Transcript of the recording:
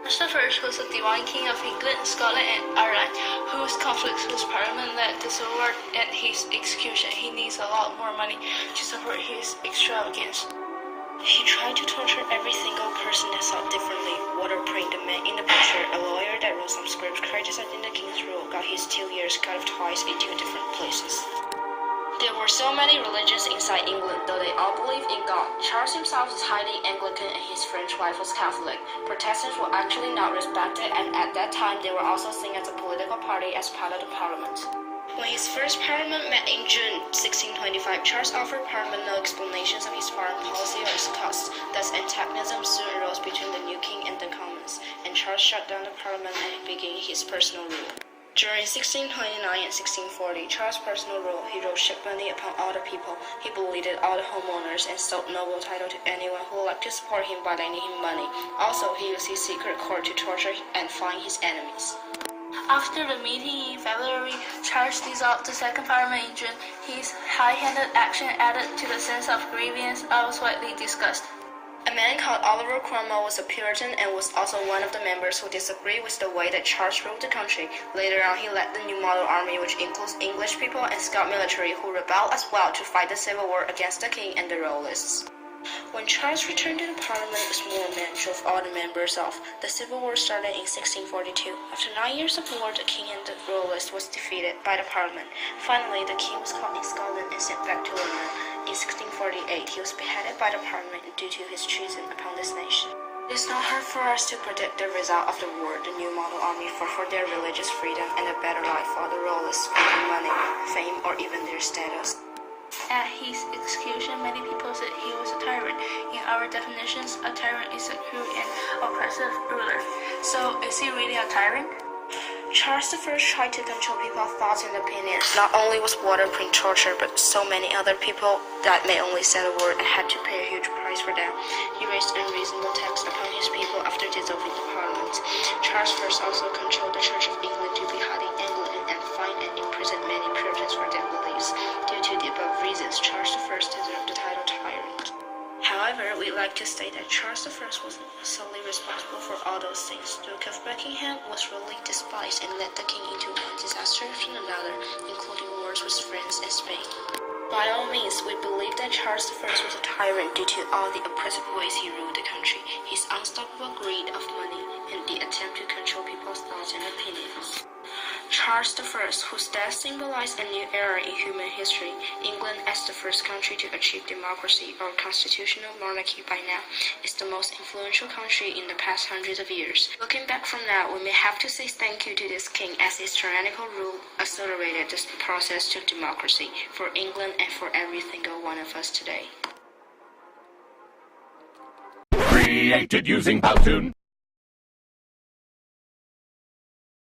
Charles I was the divine king of England, Scotland, and Ireland, whose conflicts with Parliament led to civil war and his execution. He needs a lot more money to support his extravagance. He tried to torture every single person that thought differently. Water-praying the man in the picture, a lawyer that wrote some scripts criticizing the king's rule, got his 2 years cut off twice in 2 different places. There were so many religions inside England, though they all believed in God. Charles himself was highly Anglican and his French wife was Catholic. Protestants were actually not respected, and at that time they were also seen as a political party as part of the parliament. When his first parliament met in June 1625, Charles offered parliament no explanations of his foreign policy or its costs. Thus antagonism soon arose between the new king and the commons, and Charles shut down the parliament and began his personal rule. During 1629 and 1640, Charles' personal rule, he wrote ship money upon all the people. He bullied all the homeowners and sold noble title to anyone who would like to support him by lending him money. Also, he used his secret court to torture and find his enemies. After the meeting in February, Charles dissolved the Second Parliament in June. His high-handed action added to the sense of grievance I was widely discussed. A man called Oliver Cromwell was a Puritan and was also one of the members who disagreed with the way that Charles ruled the country. Later on, he led the New Model Army, which includes English people and Scout military who rebelled as well to fight the Civil War against the king and the Royalists. When Charles returned to the parliament, a small man drove all the members off. The Civil War started in 1642. After 9 years of war, the king and the Royalists was defeated by the parliament. Finally, the king was caught in Scotland and sent back to London. In 1648, he was beheaded by the parliament due to his treason upon this nation. It is not hard for us to predict the result of the war. The New Model Army fought for their religious freedom and a better life, while the Royalists wanted money, fame, or even their status. At his execution, many people said he was a tyrant. In our definitions, a tyrant is a cruel and oppressive ruler. So, is he really a tyrant? Charles I tried to control people's thoughts and opinions. Not only was water-print torture, but so many other people that may only say a word and had to pay a huge price for that. He raised unreasonable taxes upon his people after dissolving the parliament. Charles I also controlled the Church of England to be highly Anglican and fined and imprisoned many Puritans for their beliefs. Due to the above reasons, Charles I deserved the title tyrant. However, we'd like to state that Charles I wasn't solely responsible for all those things. The Duke of Buckingham was really despised and led the king into one disaster after another, including wars with France and Spain. By all means, we believe that Charles I was a tyrant due to all the oppressive ways he ruled the country, his unstoppable greed of money, and the attempt to control people's thoughts and opinions. Charles I, whose death symbolized a new era in human history, England as the first country to achieve democracy or constitutional monarchy by now, is the most influential country in the past hundreds of years. Looking back from now, we may have to say thank you to this king as his tyrannical rule accelerated this process to democracy for England and for every single one of us today. Created using Powtoon.